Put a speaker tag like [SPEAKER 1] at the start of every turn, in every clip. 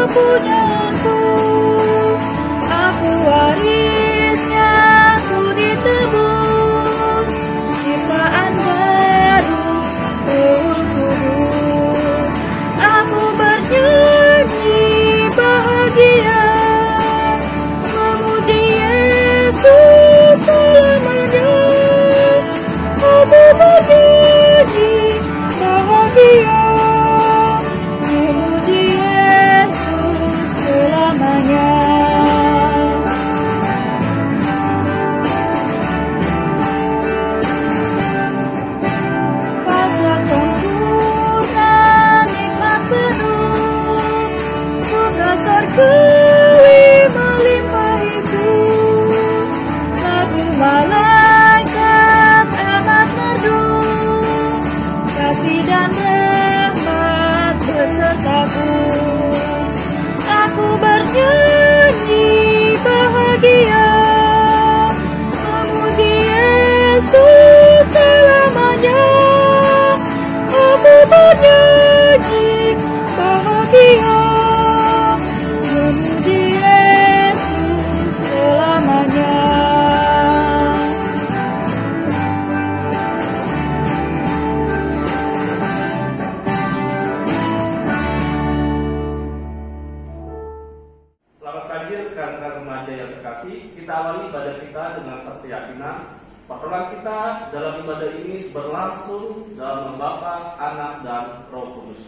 [SPEAKER 1] kepunyaanku, aku warisnya, ku ditebus, ciptaan baru, Roh Kudus. Aku bernyanyi bahagia, memuji Yesus selamanya. Aku bernyanyi bahagia, memuji Yesus selamanya. Pasrah sempurna, nikmat penuh, surga surgawi melimpahiku. Lagu malaikat amat merdu, kasih dan rahmat besertaku. Aku bernyanyi bahagia, memuji Yesus selamanya. Aku bernyanyi bahagia, memuji Yesus selamanya.
[SPEAKER 2] Selamat pagi rekan-rekan remaja yang terkasih. Kita awali ibadah kita dengan satu keyakinan. Pertolongan kita dalam ibadah ini berlangsung dalam nama Bapa, Anak, dan Roh Kudus.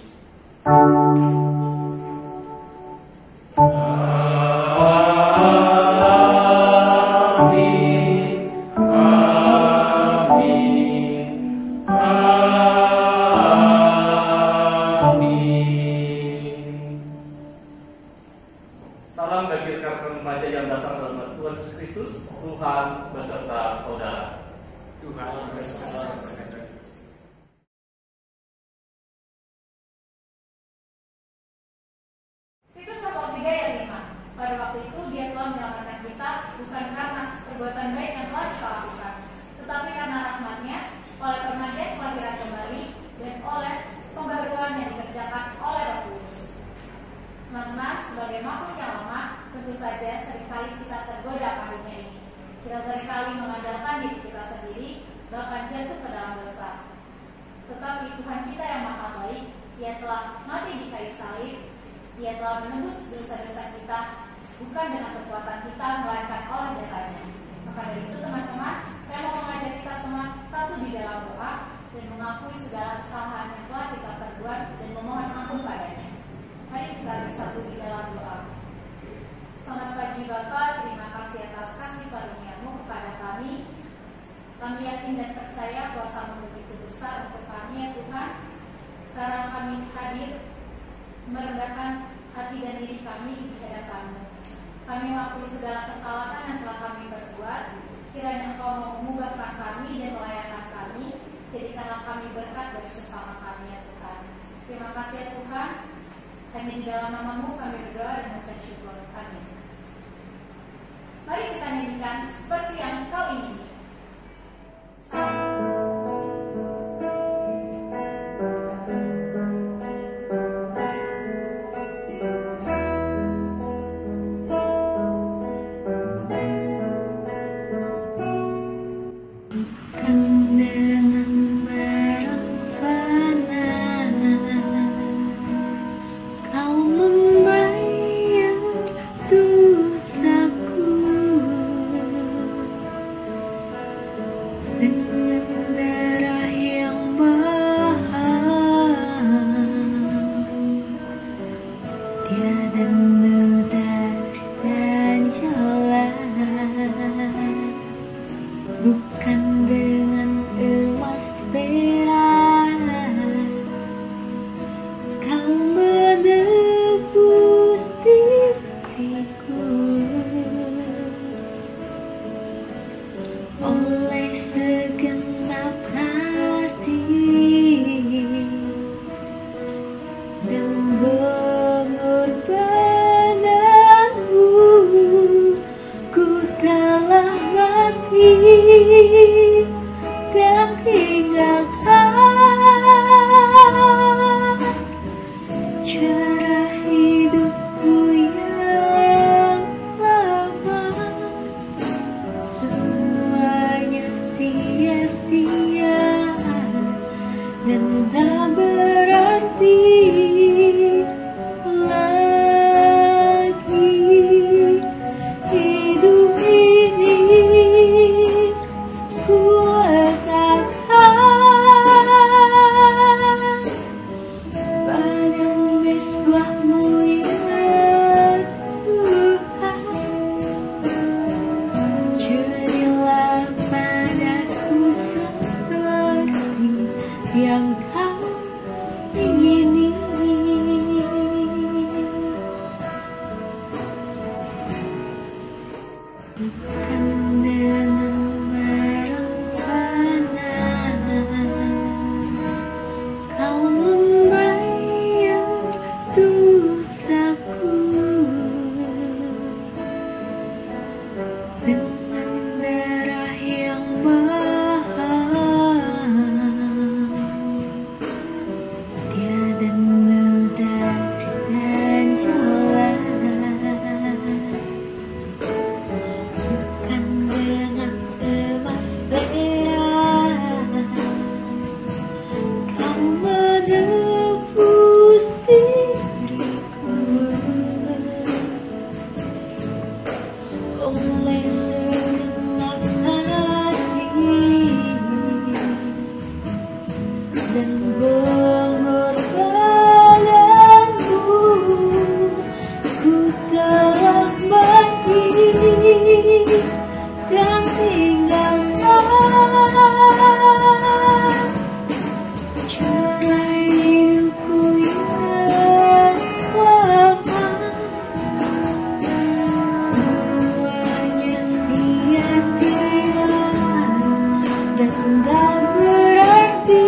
[SPEAKER 2] Salam bagi rekan-rekan remaja yang datang dalam nama Tuhan Yesus Kristus. Tuhan beserta saudara. Tuhan beserta saudara.
[SPEAKER 3] Titus pasal 3 ayat 5. Pada waktu itu Dia telah menyelamatkan kita bukan karena perbuatan baik yang telah kita lakukan, tetapi karena rahmat-Nya, oleh permandian kelahiran kembali dan oleh pembaharuan yang dikerjakan oleh Roh Kudus. Teman-teman, sebagai makhluk yang lemah, tentu saja seringkali kita tergoda karunia ini. Kita seringkali mengandalkan diri kita sendiri, bahkan jatuh ke dalam dosa. Tetapi Tuhan kita yang maha baik, Dia telah mati di kayu salib, Dia telah menembus dosa-dosa kita, bukan dengan kekuatan kita, melainkan oleh darah-Nya. Maka dari itu teman-teman, saya mau mengajak kita semua satu di dalam doa dan mengakui segala kesalahan yang telah kita perbuat dan memohon ampun padanya. Mari kita bersatu di dalam doa. Selamat pagi Bapa, terima kasih atas kasih karunia-Mu kepada kami. Kami yakin dan percaya kuasa-Mu begitu besar untuk kami ya Tuhan. Sekarang kami hadir merendahkan hati dan diri kami di hadapan-Mu. Kami mengakui segala kesalahan yang telah kami perbuat. Kiranya Engkau mau mengubahkan kami dan melayani kami. Jadikanlah kami berkat bagi sesama kami ya Tuhan. Terima kasih ya Tuhan. Hanya di dalam nama-Mu kami berdoa dan mengucap syukur. Amin. Mari kita nyanyikan seperti yang Kau ingini.
[SPEAKER 1] Cara hidup ku letakkan pada mesbah-Mu ya Tuhan. Jadilah padaku seperti yang Kau ingini. Bukan dengan berencana Kau membayar dosaku, dengan darah yang mahal, tiada noda dan jelas. Bukan dengan emas perak Kau menebus diriku, oleh segenap kasih dan pengorbananmu, ku telah mati dan tinggalkan cara hidupku yang lama. Semuanya sia-sia dan tak berarti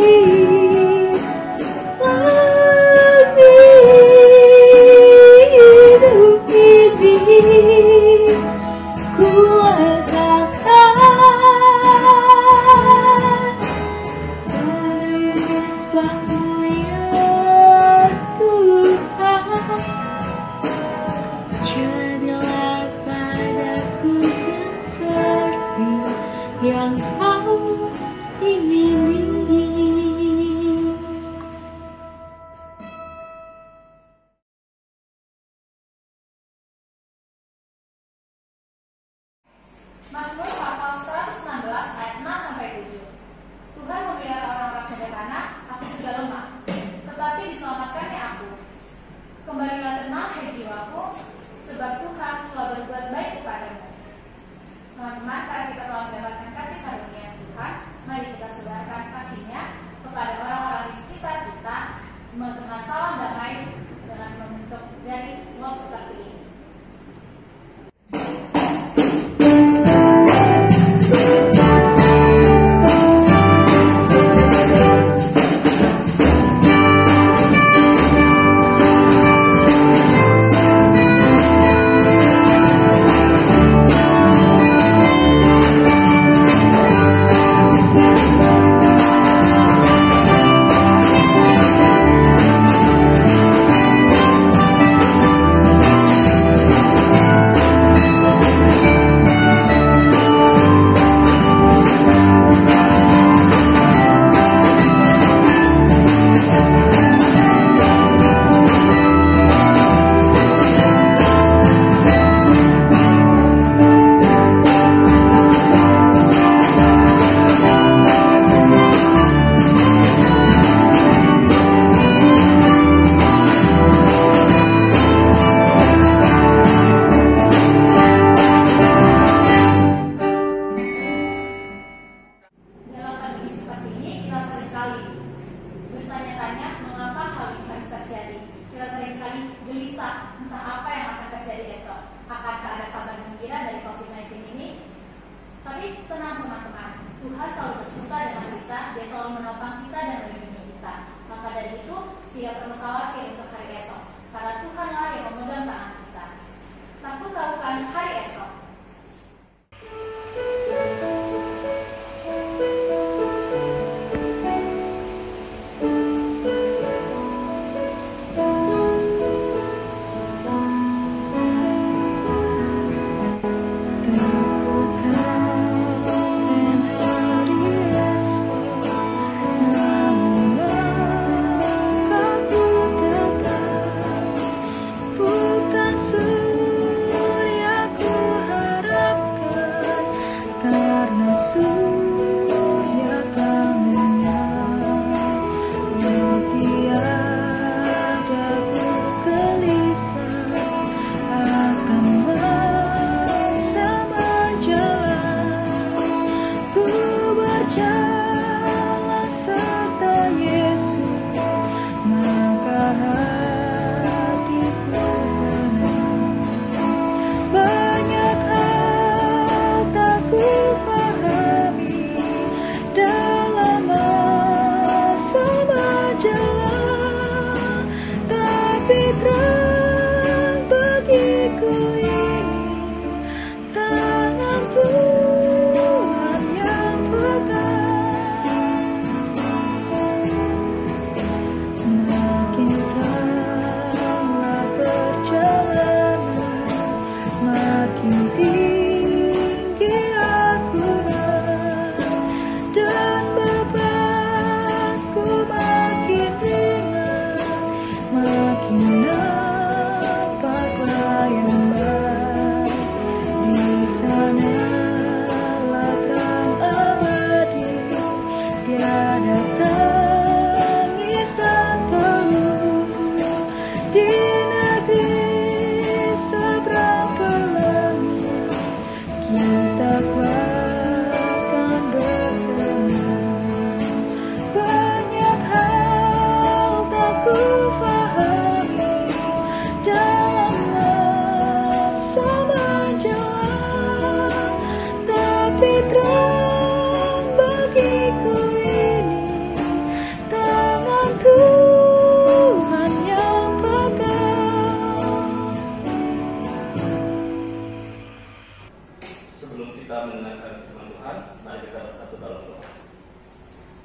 [SPEAKER 1] lagi. Hidup ini ku letakkan pada mesbah-Mu ya Tuhan. Jadilah padaku seperti yang Kau ingini.
[SPEAKER 3] Mazmur pasal 116 ayat 6-7. Tuhan memelihara orang-orang sederhana, aku sudah lemah, tetapi diselamatkannya aku. Kembalilah tenang hai jiwaku, sebab Tuhan telah berbuat baik kepadamu. Teman-teman, karena kita telah mendapatkan kasih karunia Tuhan, mari kita sebarkan kasih-Nya kepada orang-orang di sekitar kita dengan salam damai, dengan membentuk jari love seperti ini.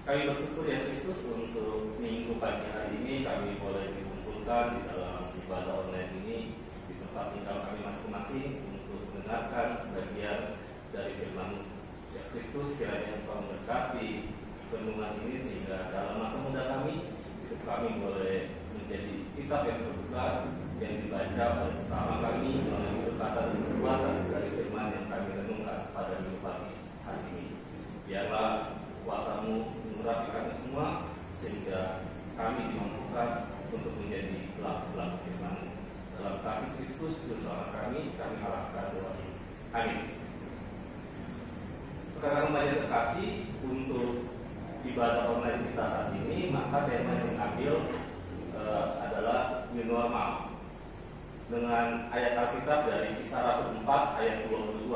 [SPEAKER 2] Kami bersyukur ya Kristus untuk minggu pagi hari ini kami boleh dikumpulkan di dalam ibadah online ini di tempat tinggal kami masing-masing untuk mendengarkan sebagian dari firman ya Kristus. Kiranya Engkau memberkati renungan ini sehingga dalam masa muda kami hidup kami boleh menjadi kitab yang terbuka yang dibaca oleh sesama kami melalui kata dan perbuatan dari firman yang kami renungkan pada minggu pagi hari ini. Biarlah kuasa-Mu mengurapi kami semua sehingga kami dimampukan untuk menjadi pelaku-pelaku firman. Dalam kasih Kristus Juru Selamat kami alaskan doa ini. Amin. Sekarang banyak terkasih untuk ibadah online kita saat ini, maka tema yang diambil adalah new normal dengan ayat Alkitab dari Kisah Rasul 4 ayat 22.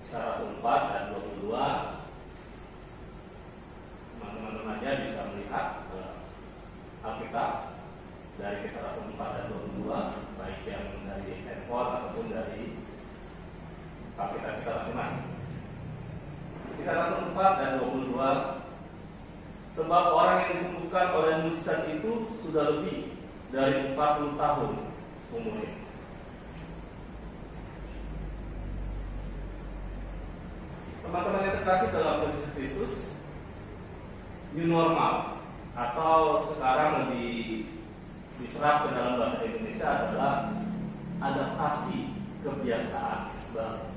[SPEAKER 2] Kisah Rasul 4 ayat 22. Teman-teman remaja bisa melihat Alkitab dari Kisah Rasul 4 ayat 22, baik yang dari handphone ataupun dari Alkitab kita masing-masing. Kisah Rasul 4 ayat 22. Sebab orang yang disembuhkan oleh mujizat itu sudah lebih dari 40 tahun umurnya. Teman-teman yang terkasih dalam Yesus Kristus, new normal atau sekarang lebih diserap ke dalam bahasa Indonesia adalah adaptasi kebiasaan baru.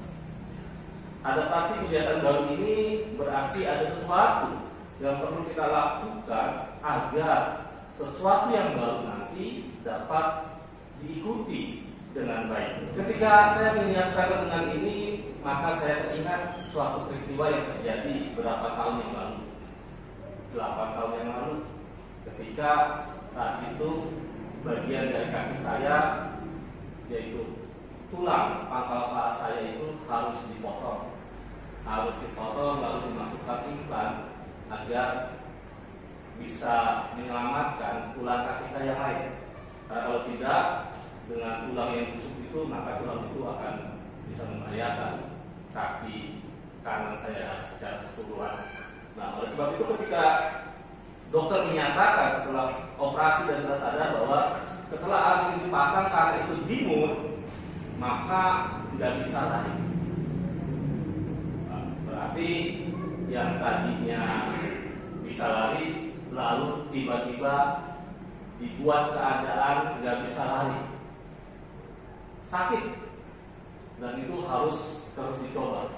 [SPEAKER 2] Adaptasi kebiasaan baru ini berarti ada sesuatu yang perlu kita lakukan agar sesuatu yang baru nanti dapat diikuti dengan baik. Ketika saya menyiapkan renungan ini, maka saya teringat suatu peristiwa yang terjadi beberapa tahun yang lalu, 8 tahun yang lalu, ketika saat itu bagian dari kaki saya, yaitu tulang pangkal paha saya itu harus dipotong lalu dimasukkan implan agar bisa menyelamatkan tulang kaki saya yang lain. Karena kalau tidak, dengan tulang yang busuk itu, maka tulang itu akan bisa membahayakan kaki kanan saya secara keseluruhan. Nah, oleh sebab itu ketika dokter menyatakan setelah operasi dan setelah sadar bahwa setelah alat ini dipasang karena itu dimur, maka tidak bisa lari. Nah, berarti yang tadinya bisa lari lalu tiba-tiba dibuat keadaan nggak bisa lari, sakit, dan itu harus terus dicoba,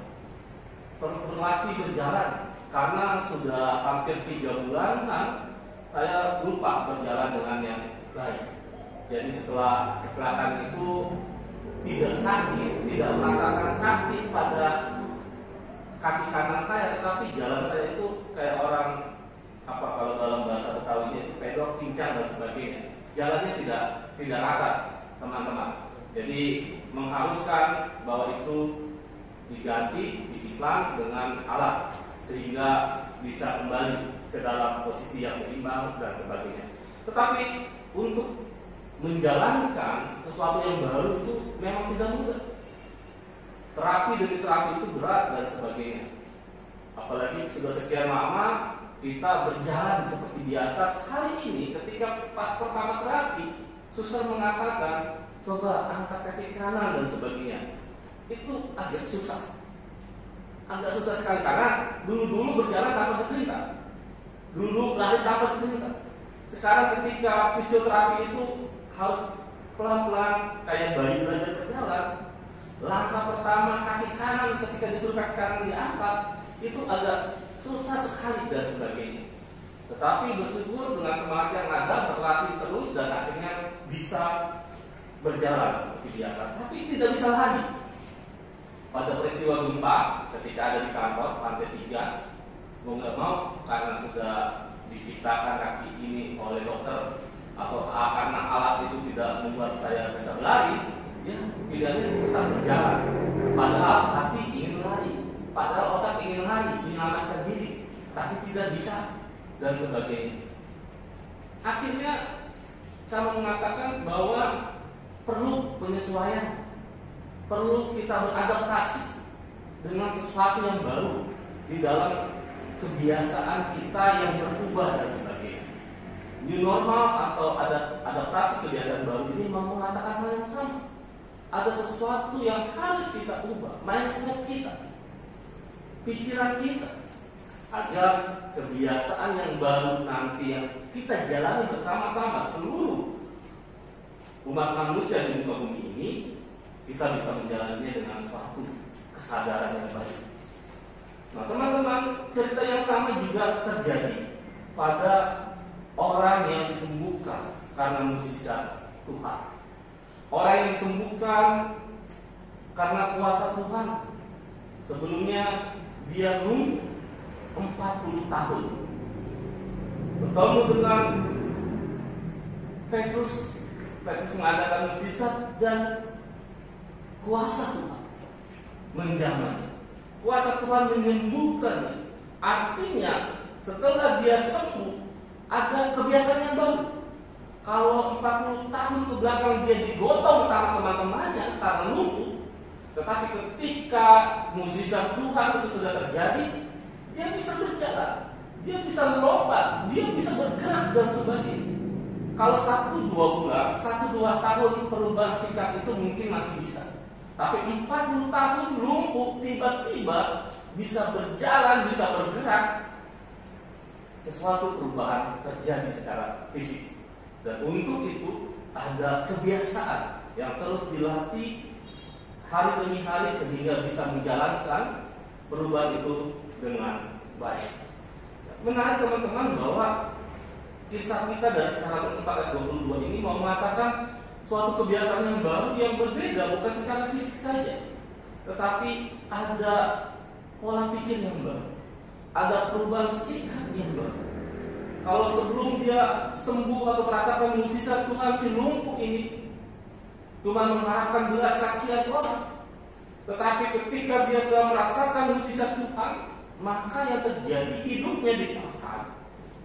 [SPEAKER 2] terus berlatih berjalan. Karena sudah hampir 3 bulanan saya lupa berjalan dengan yang baik. Jadi setelah kecelakaan itu tidak sakit, tidak merasakan sakit pada kaki kanan saya, tetapi jalan saya itu kayak orang kalau dalam bahasa Betawinya itu pedok, pincang dan sebagainya. Jalannya tidak rata, teman-teman. Jadi mengharuskan bahwa itu diganti, diiklan dengan alat sehingga bisa kembali ke dalam posisi yang seimbang dan sebagainya. Tetapi untuk menjalankan sesuatu yang baru itu memang tidak mudah. Terapi demi terapi itu berat dan sebagainya. Apalagi sudah sekian lama kita berjalan seperti biasa. Hari ini ketika pas pertama terapi, suster mengatakan coba angkat kaki kanan dan sebagainya. Itu agak susah. Agak susah sekali karena dulu berjalan tanpa diperintah. Dulu lari tanpa diperintah. Sekarang ketika fisioterapi itu harus pelan-pelan kayak bayi belajar berjalan. Langkah pertama kaki kanan ketika disuruh kaki kanan diangkat itu agak susah sekali dan sebagainya. Tetapi bersyukur dengan semangat yang ada, berlatih terus dan akhirnya bisa berjalan seperti biasa. Tapi tidak bisa lari. Pada peristiwa gempa ketika ada di kantor lantai 3, mau nggak mau karena sudah diciptakan kaki ini oleh dokter atau karena alat itu tidak membuat saya bisa berlari, ya pilihannya tetap berjalan. Padahal hati ingin lari, padahal otak ingin lari, menyelamatkan diri, tapi tidak bisa dan sebagainya. Akhirnya saya mengatakan bahwa perlu penyesuaian, perlu kita beradaptasi dengan sesuatu yang baru di dalam kebiasaan kita yang berubah dan sebagainya. New normal atau adaptasi kebiasaan baru ini mau mengatakan hal yang sama. Ada sesuatu yang harus kita ubah, mindset kita, pikiran kita, agar kebiasaan yang baru nanti yang kita jalani bersama-sama seluruh umat manusia di muka bumi ini, kita bisa menjalaninya dengan suatu kesadaran yang baik. Nah teman-teman, cerita yang sama juga terjadi pada orang yang disembuhkan karena mukjizat Tuhan. Orang yang disembuhkan karena kuasa Tuhan. Sebelumnya dia lumpuh 40 tahun. Bertemu dengan Petrus mengadakan mukjizat dan kuasa Tuhan menjamahnya. Kuasa Tuhan menyembuhkannya. Artinya setelah dia sembuh ada kebiasaan yang baru. Kalau 40 tahun ke belakang dia digotong sama teman-temannya karena lumpuh, tetapi ketika mukjizat Tuhan itu sudah terjadi, dia bisa berjalan, dia bisa melompat, dia bisa bergerak dan sebagainya. Kalau 1-2 bulan, 1-2 tahun perubahan sikap itu mungkin masih bisa. Tapi 40 tahun lumpuh tiba-tiba bisa berjalan, bisa bergerak. Sesuatu perubahan terjadi secara fisik. Dan untuk itu ada kebiasaan yang terus dilatih hari demi hari sehingga bisa menjalankan perubahan itu dengan baik. Menarik teman-teman bahwa kisah kita dari Keharusan 4 ayat 22 ini mau mengatakan suatu kebiasaan yang baru yang berbeda, bukan secara fisik saja, tetapi ada pola pikir yang baru, ada perubahan sikap yang baru. Kalau sebelum dia sembuh atau merasakan mukjizat Tuhan, si lumpuh ini cuma mengharapkan belas saksian orang. Tetapi ketika dia telah merasakan mukjizat Tuhan, maka yang terjadi hidupnya dipakai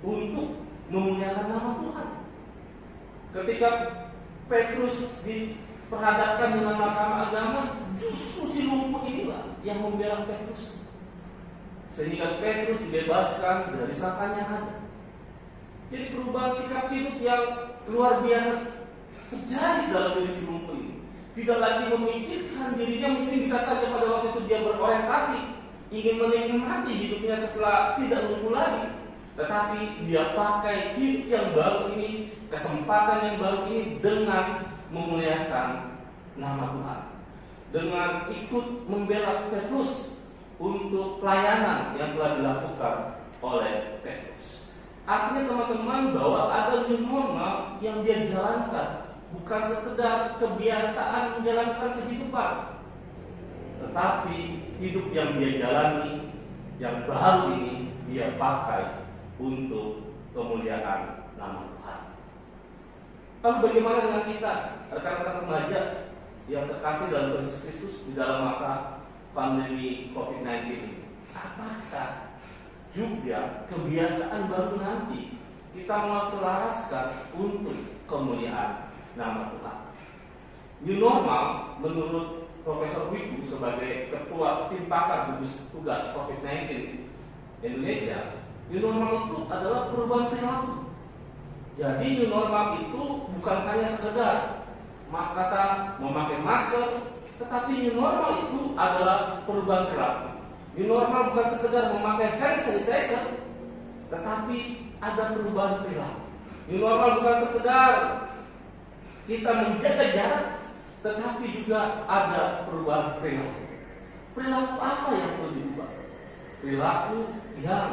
[SPEAKER 2] untuk memuliakan nama Tuhan. Ketika Petrus diperhadapkan dengan mahkamah agama, justru si lumpuh inilah yang membela Petrus, sehingga Petrus dibebaskan dari sangkaan yang ada. Jadi perubahan sikap hidup yang luar biasa terjadi dalam diri si lumpuh ini. Tidak lagi memikirkan dirinya, mungkin bisa saja pada waktu itu dia berorientasi ingin menikmati hidupnya setelah tidak lumpuh lagi. Tetapi dia pakai hidup yang baru ini, kesempatan yang baru ini dengan memuliakan nama Tuhan, dengan ikut membela Petrus untuk pelayanan yang telah dilakukan oleh Petrus. Artinya teman-teman bahwa ada new normal yang dia jalankan, bukan sekedar kebiasaan menjalankan kehidupan, tetapi hidup yang dia jalani, yang baru ini dia pakai untuk kemuliaan nama Tuhan. Lalu bagaimana dengan kita, rekan-rekan remaja yang terkasih dalam Yesus Kristus di dalam masa pandemi COVID-19 ini? Apakah juga kebiasaan baru nanti kita mau selaraskan untuk kemuliaan nama Tuhan? New normal menurut Profesor Wiku sebagai Ketua Tim Pakar Gugus Tugas COVID-19 Indonesia, new normal itu adalah perubahan perilaku. Jadi new normal itu bukan hanya sekedar kata memakai masker, tetapi new normal itu adalah perubahan perilaku. New normal bukan sekedar memakai hand sanitizer, tetapi ada perubahan perilaku. New normal bukan sekedar kita menjaga jarak, tetapi juga ada perubahan perilaku. Perilaku apa yang perlu diubah? Perilaku yang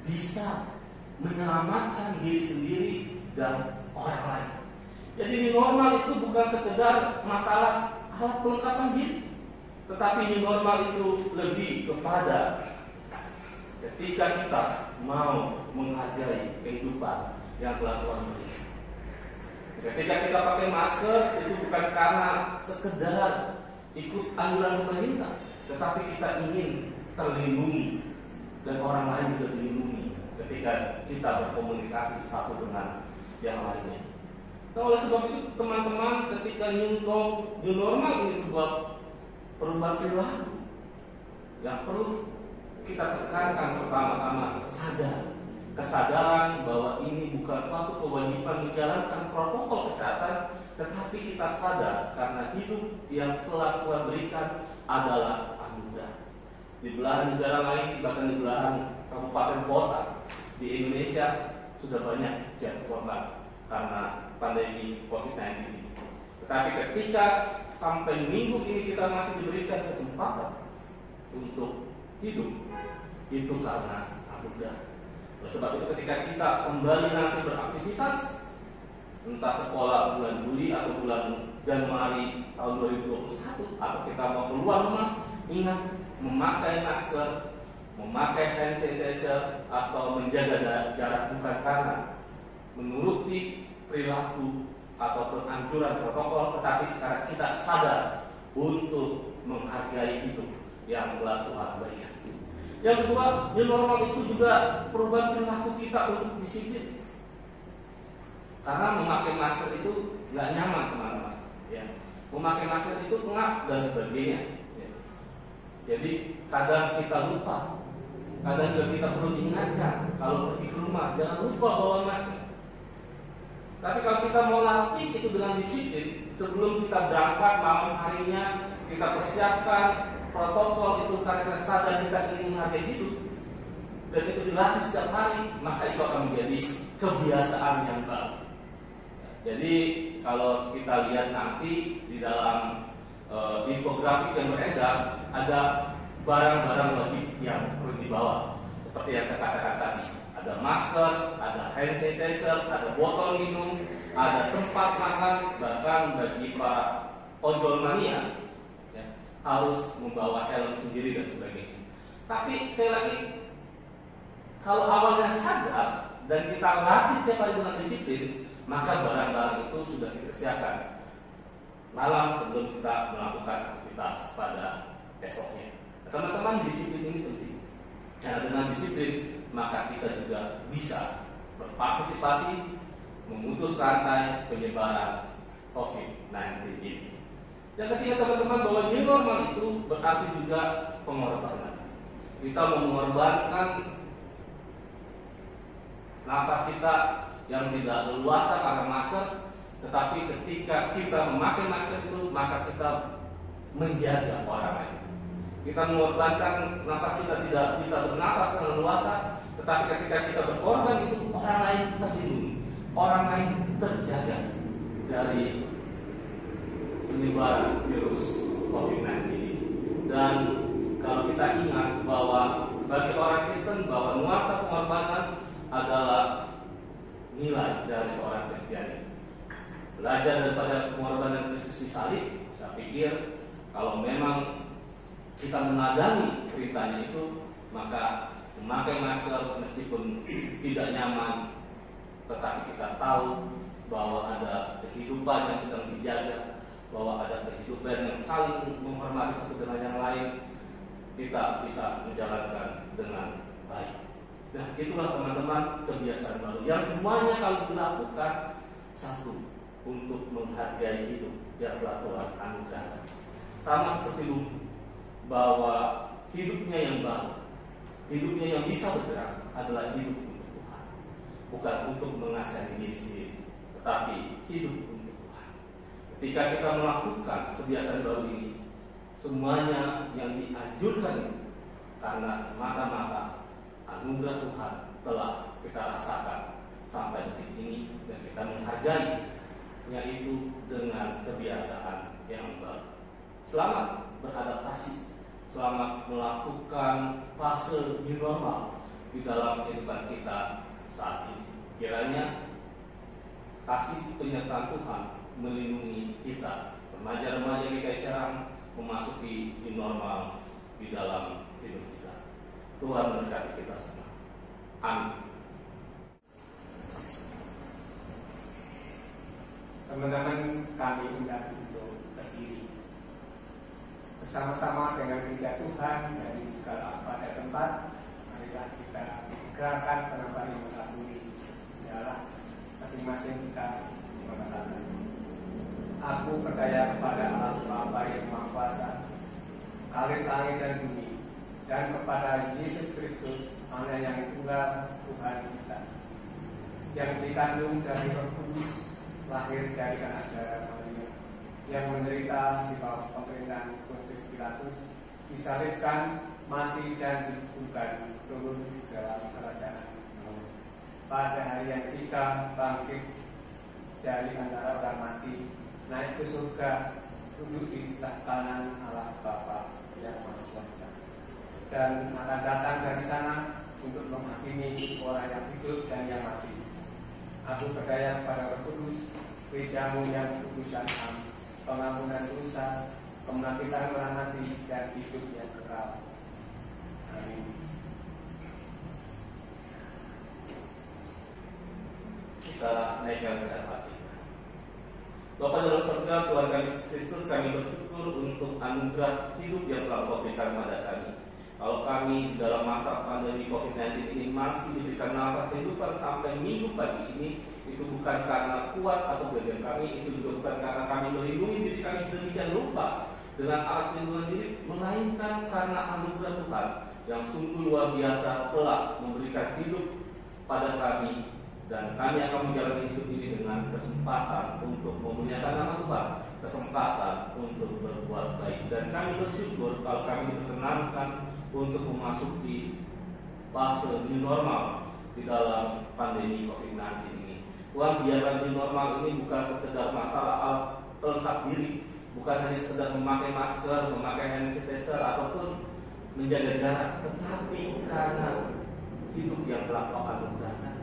[SPEAKER 2] bisa menyelamatkan diri sendiri dan orang lain. Jadi new normal itu bukan sekedar masalah alat pelengkapan diri, tetapi new normal itu lebih kepada ketika kita mau menghargai kehidupan yang telah Tuhan berikan. Ketika kita pakai masker itu bukan karena sekedar ikut anjuran pemerintah, tetapi kita ingin terlindungi dan orang lain juga dilindungi ketika kita berkomunikasi satu dengan yang lainnya. Nah, oleh sebab itu teman-teman, ketika new normal ini sebuah perubahan perilaku yang perlu kita tekankan pertama-tama kesadaran bahwa ini bukan suatu kewajiban menjalankan protokol kesehatan, tetapi kita sadar karena hidup yang telah Tuhan berikan adalah anugerah. Di belahan negara lain, bahkan di belahan kabupaten kota di Indonesia sudah banyak jatuh korban karena pandemi COVID-19 ini. Tetapi ketika sampai minggu ini kita masih diberikan kesempatan untuk hidup, itu karena anugerah. Oleh sebab itu ketika kita kembali nanti beraktivitas, entah sekolah bulan Juli atau bulan Januari tahun 2021, atau kita mau keluar rumah, ingat memakai masker, memakai hand sanitizer, atau menjaga jarak bukan karena menuruti perilaku ataupun anjuran protokol, tetapi karena kita sadar untuk menghargai hidup yang telah Tuhan berikan. Yang kedua, new normal itu juga perubahan perilaku kita untuk disiplin. Karena memakai masker itu nggak nyaman, teman-teman. Ya. Memakai masker itu pengap dan sebagainya. Ya. Jadi kadang kita lupa, kadang juga kita perlu diingatkan kalau pergi ke rumah jangan lupa bawa masker. Tapi kalau kita mau latih itu dengan disiplin, sebelum kita berangkat malam harinya kita persiapkan protokol itu karena sadar kita ingin menghargai hidup, dan itu dilatih setiap hari, maka itu akan menjadi kebiasaan yang baru. Jadi kalau kita lihat nanti di dalam infografik yang beredar, ada barang-barang wajib yang perlu dibawa, seperti yang saya katakan tadi. Ada masker, ada hand sanitizer, ada botol minum, ada tempat makan, bahkan bagi para ojol mania harus membawa helm sendiri dan sebagainya. Tapi sekali lagi, kalau awalnya sadar dan kita latih tiap hari dengan disiplin, maka barang-barang itu sudah kita siapkan malam sebelum kita melakukan aktivitas pada esoknya. Teman-teman, disiplin ini penting. Karena dengan disiplin, maka kita juga bisa berpartisipasi memutus rantai penyebaran COVID-19 ini. Yang ketiga, teman-teman, bahwa new normal itu berarti juga pengorbanan. Kita mengorbankan nafas kita yang tidak leluasa karena masker, tetapi ketika kita memakai masker itu, maka kita menjaga orang lain. Kita mengorbankan nafas kita tidak bisa bernafas dengan leluasa, tetapi ketika kita berkorban itu, orang lain terlindungi, orang lain terjaga dari penyebaran virus COVID-19 ini. Dan kalau kita ingat bahwa sebagai orang Kristen, bahwa nuansa pengorbanan adalah nilai dari seorang Kristiani. Belajar daripada pengorbanan Kristus di salib, saya pikir kalau memang kita menadani ceritanya itu, maka memakai masker meskipun tidak nyaman, tetapi kita tahu bahwa ada kehidupan yang sedang dijaga, bahwa ada kehidupan yang saling menghormati satu dengan yang lain, kita bisa menjalankan dengan baik. Nah, itulah teman-teman kebiasaan baru yang semuanya kalau dilakukan, satu, untuk menghargai hidup yang telah Tuhan anugerahkan. Sama seperti dulu, bahwa hidupnya yang baru, hidupnya yang bisa bergerak adalah hidup untuk Tuhan, bukan untuk mengasihani diri sendiri, tetapi hidup untuk Tuhan. Ketika kita melakukan kebiasaan baru ini, semuanya yang dianjurkan karena semata-mata anugerah Tuhan telah kita rasakan sampai detik ini, dan kita menghargai yaitu dengan kebiasaan yang baru. Selamat beradaptasi, selamat melakukan fase new normal di dalam kehidupan kita saat ini. Kiranya kasih penyertaan Tuhan melindungi kita, remaja-remaja GKI Serang, memasuki new normal di dalam hidup kita. Tuhan memberkati kita semua. Amin.
[SPEAKER 4] Teman-teman, kami undang untuk berdiri bersama-sama dengan gereja Tuhan dari segala pada tempat. Marilah kita gerakan penambahan yang tersendiri. Ialah masing-masing kita mengatakan, aku percaya kepada Allah Bapa yang Maha Kuasa, Khalik langit dan bumi, dan kepada Yesus Kristus, Anak yang tunggal Tuhan kita, yang dikandung dari Roh Kudus, lahir dari anak darah Maria, yang menderita di bawah pemerintahan Pontius Pilatus, disalibkan, mati dan dikuburkan, turun dalam kerajaan. Pada hari yang ketiga bangkit dari antara orang mati, naik ke surga, duduk di sebelah kanan Allah Bapa yang Maha Kuasa, dan akan datang dari sana untuk menghakimi orang yang hidup dan yang mati. Aku percaya pada Roh Kudus, gerejamu yang kudus dan am, pengampunan dosa, kebangkitan orang mati, dan hidup yang kekal. Amin.
[SPEAKER 2] Kita naikkan hati. Bapa dalam surga, Tuhan kami Yesus Kristus, kami bersyukur untuk anugerah hidup yang telah Kau berikan kepada kami. Kalau kami dalam masa pandemi COVID-19 ini masih diberikan nafas kehidupan sampai minggu pagi ini, itu bukan karena kuat atau gagah kami, itu juga bukan karena kami melindungi diri kami sedemikian rupa dengan alat pelindungan diri, melainkan karena anugerah Tuhan yang sungguh luar biasa telah memberikan hidup pada kami, dan kami akan menjalani hidup ini dengan kesempatan untuk memuliakan nama Tuhan, kesempatan untuk berbuat baik, dan kami bersyukur kalau kami diperkenankan untuk memasuki fase new normal di dalam pandemi COVID-19 ini. Tuhan, biarlah new normal ini bukan sekedar masalah alat pelengkap diri, bukan hanya sekedar memakai masker, memakai hand sanitizer ataupun menjaga jarak, tetapi karena hidup yang telah Kau anugerahkan,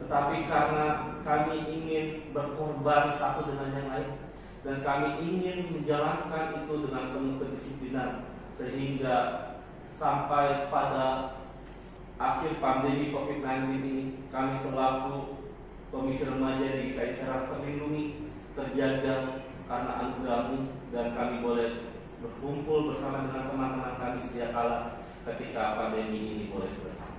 [SPEAKER 2] tetapi karena kami ingin berkorban satu dengan yang lain, dan kami ingin menjalankan itu dengan penuh kedisiplinan, sehingga sampai pada akhir pandemi COVID-19 ini, kami selaku Komisi Remaja di GKI Serang terlindungi, terjaga karena anugerah-Mu, dan kami boleh berkumpul bersama dengan teman-teman kami sedia kala ketika pandemi ini boleh selesai.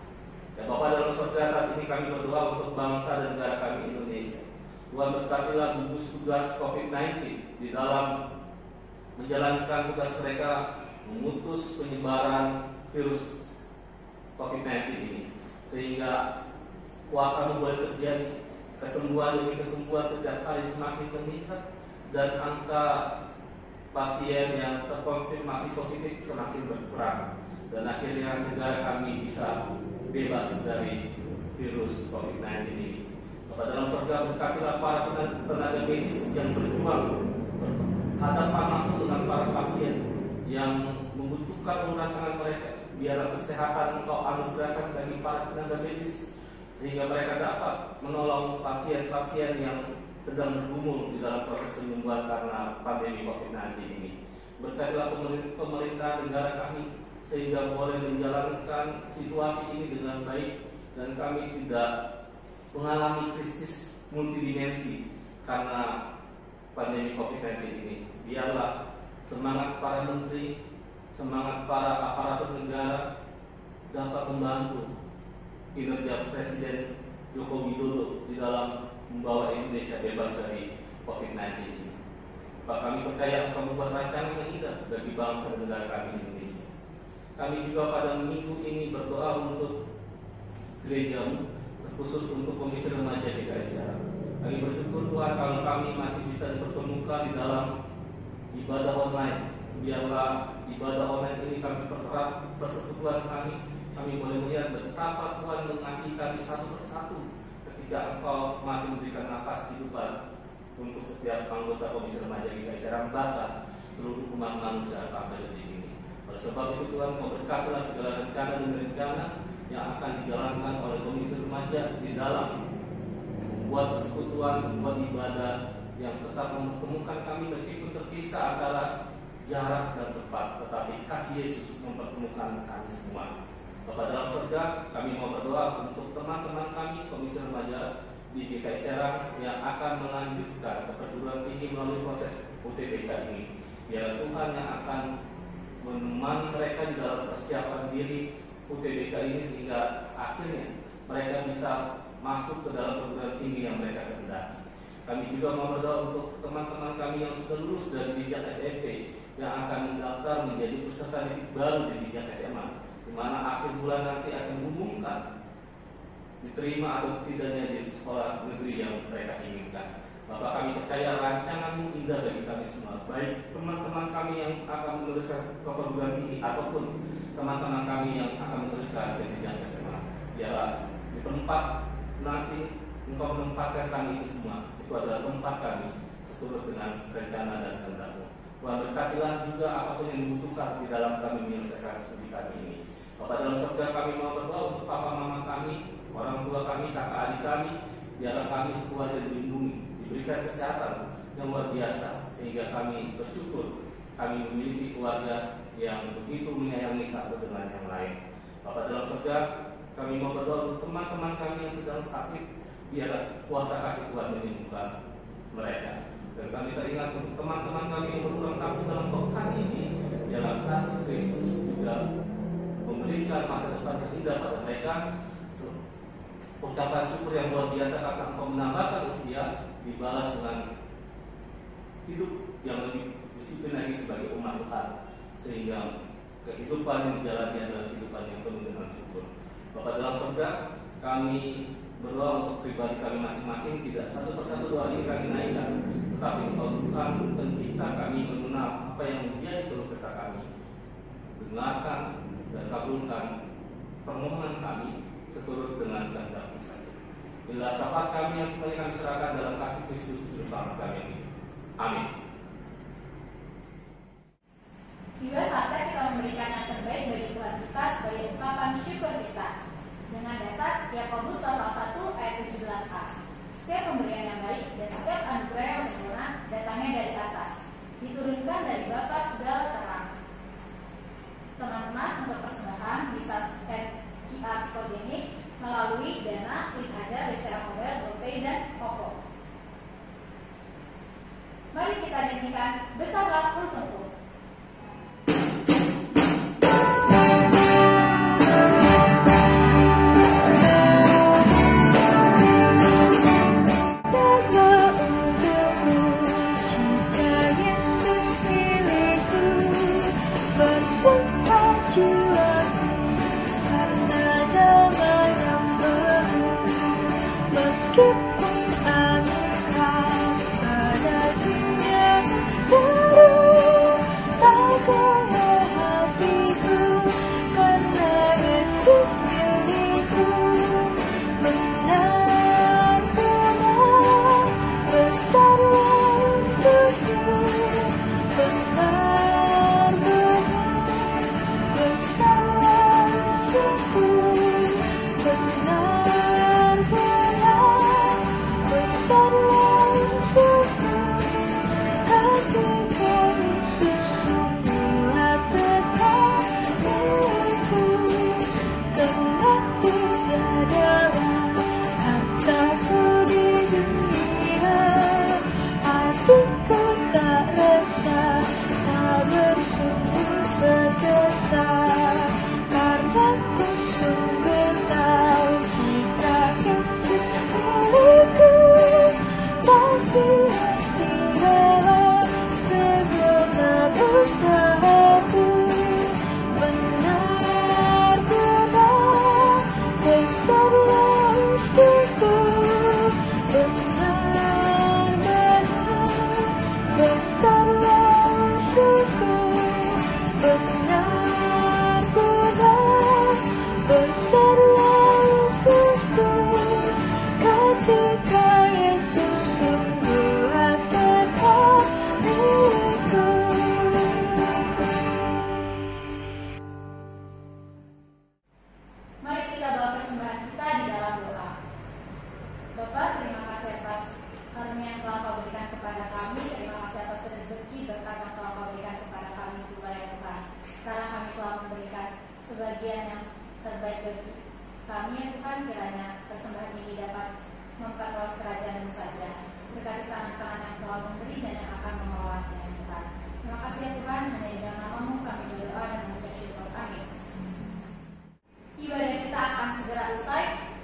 [SPEAKER 2] Ya Bapa dalam surga, saat ini kami berdoa untuk bangsa dan negara kami Indonesia. Tuhan, berkatilah gugus tugas COVID-19 di dalam menjalankan tugas mereka memutus penyebaran virus COVID-19 ini, sehingga kuasa-Mu boleh terjadi, kesembuhan demi kesembuhan setiap hari semakin meningkat, dan angka pasien yang terkonfirmasi positif semakin berkurang, dan akhirnya negara kami bisa bebas dari virus COVID-19 ini. Bapak dalam surga, berkatilah para tenaga medis yang berjuang berhadapan langsung dengan para pasien yang membutuhkan uluran tangan mereka. Biarlah kesehatan Engkau anugerahkan bagi para tenaga medis, sehingga mereka dapat menolong pasien-pasien yang sedang bergumul di dalam proses penyembuhan karena pandemi COVID-19 ini. Berkatilah pemerintah negara kami, sehingga boleh menjalankan situasi ini dengan baik, dan kami tidak mengalami krisis multidimensi karena pandemi COVID-19 ini. Biarlah semangat para menteri, semangat para aparatur negara dapat membantu kinerja Presiden Joko Widodo di dalam membawa Indonesia bebas dari COVID-19 ini. Pak, kami percaya Engkau membuat rancangan yang indah bagi bangsa dan negara kami Indonesia. Kami juga pada minggu ini berdoa untuk gereja-Mu, khusus untuk Komisi Remaja GKI Serang. Kami bersyukur Tuhan kalau kami masih bisa dipertemukan di dalam ibadah online. Biarlah ibadah online ini kami perkerat persekutuan kami. Kami boleh melihat betapa Tuhan mengasihi kami satu persatu ketika Engkau masih memberikan nafas kehidupan untuk setiap anggota Komisi Remaja GKI Serang, bahkan seluruh umat manusia sampai detik ini. Oleh sebab itu Tuhan, Kau berkatilah segala rencana dan rencana yang akan dijalankan oleh Komisi Remaja di dalam membuat persekutuan, membuat ibadah yang tetap mempertemukan kami meskipun terpisah antara jarak dan tempat, tetapi kasih Yesus mempertemukan kami semua. Bapa dalam surga, kami mau berdoa untuk teman-teman kami Komisi Remaja di GKI Serang yang akan melanjutkan ke perguruan tinggi melalui proses UTBK ini. Biar Tuhan yang akan menemani mereka di dalam persiapan diri UTBK ini, sehingga akhirnya mereka bisa masuk ke dalam perguruan tinggi yang mereka kehendaki. Kami juga mau berdoa untuk teman-teman kami yang sudah lulus dari jenjang SMP yang akan mendaftar menjadi peserta didik baru di jenjang SMA, di mana akhir bulan nanti akan mengumumkan diterima atau tidaknya di sekolah negeri yang mereka inginkan. Bapak, kami percaya rancangan-Mu indah bagi kami semua, baik teman-teman kami yang akan meneruskan ke perguruan tinggi ataupun teman-teman kami yang akan meneruskan ke jenjang SMA. Biarlah di tempat nanti Engkau menempatkan kami itu semua, itu adalah tempat kami seturut dengan rencana dan kehendak-Mu. Tuhan, berkatilah juga apapun yang dibutuhkan di dalam kami menyelesaikan studi kami ini. Bapak, dalam surga kami mau berdoa untuk papa mama kami, orang tua kami, kakak adik kami, biarlah kami semua dilindungi, diberikan kesehatan yang luar biasa, sehingga kami bersyukur kami memiliki keluarga yang begitu menyayangi satu dengan yang lain. Bapak, dalam surga kami mau berdoa untuk teman-teman kami yang sedang sakit, biarlah kuasa kasih Tuhan menyembuhkan mereka. Dan kami teringat untuk teman-teman kami yang berulang tahun dalam pekan ini, biarlah kasih Kristus juga memberikan masa depan yang indah pada mereka. Ucapan syukur yang luar biasa karena Engkau menambahkan usia, dibalas dengan hidup yang lebih disiplin lagi sebagai umat Tuhan, sehingga kehidupan yang dijalani adalah kehidupan yang penuh dengan syukur. Bapak, dalam surga kami berdoa untuk pribadi kami masing-masing, tidak satu persatu doa ini kami naikkan, tetapi Engkau Tuhan pencipta kami mengenal apa yang menjadi keluh kesah kami. Dengarkan dan kabulkan permohonan kami seturut dengan kehendak-Mu saja. Bila syafaat kami yang semuanya kami serahkan dalam kasih Kristus Juru Selamat kami ini. Amin.
[SPEAKER 3] Tiba saatnya kita memberikan yang terbaik bagi Tuhan kita sebagai ungkapan syukur kita. Dengan dasar Yakobus pasal 1 ayat 17a. Setiap pemberian yang baik dan setiap anugerah yang sempurna datangnya dari atas, diturunkan dari Bapa segala terang. Teman-teman, untuk persembahan bisa scan QR code ini melalui Dana, Klik Aja, BCA Mobile, GoPay, dan OVO. Mari kita nyanyikan Besarlah Untukku.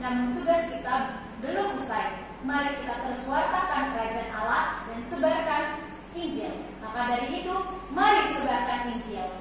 [SPEAKER 3] Namun tugas kita belum usai. Mari kita terus wartakan kerajaan Allah dan sebarkan Injil. Maka dari itu, mari sebarkan Injil.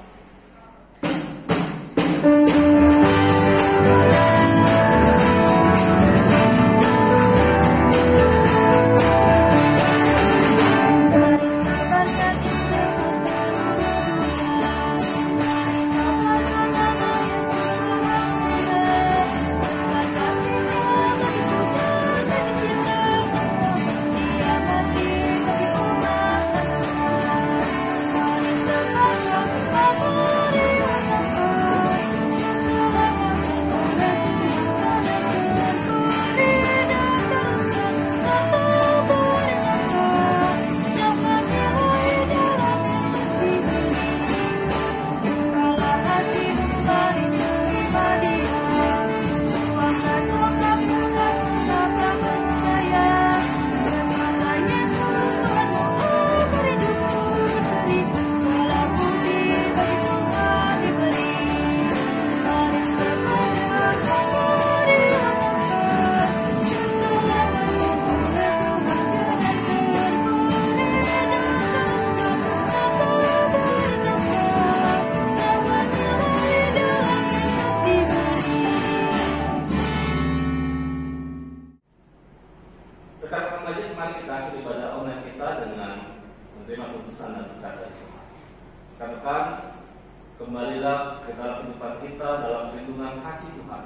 [SPEAKER 2] Kembalilah ke dalam kehidupan kita dalam perlindungan kasih Tuhan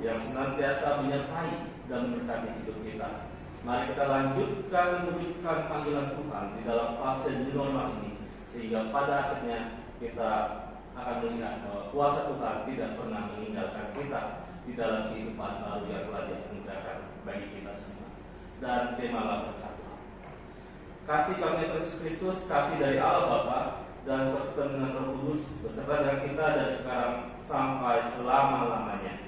[SPEAKER 2] yang senantiasa menyertai dan memberkati hidup kita. Mari kita lanjutkan memberikan panggilan Tuhan di dalam fase new normal ini, sehingga pada akhirnya kita akan melihat bahwa kuasa Tuhan tidak pernah meninggalkan kita di dalam kehidupan baru yang telah dianugerahkan bagi kita semua. Dan terimalah berkat Tuhan. Kasih karunia Yesus Kristus, kasih dari Allah Bapa dan persekutuan dengan Roh Kudus beserta dengan kita dari sekarang sampai selama-lamanya.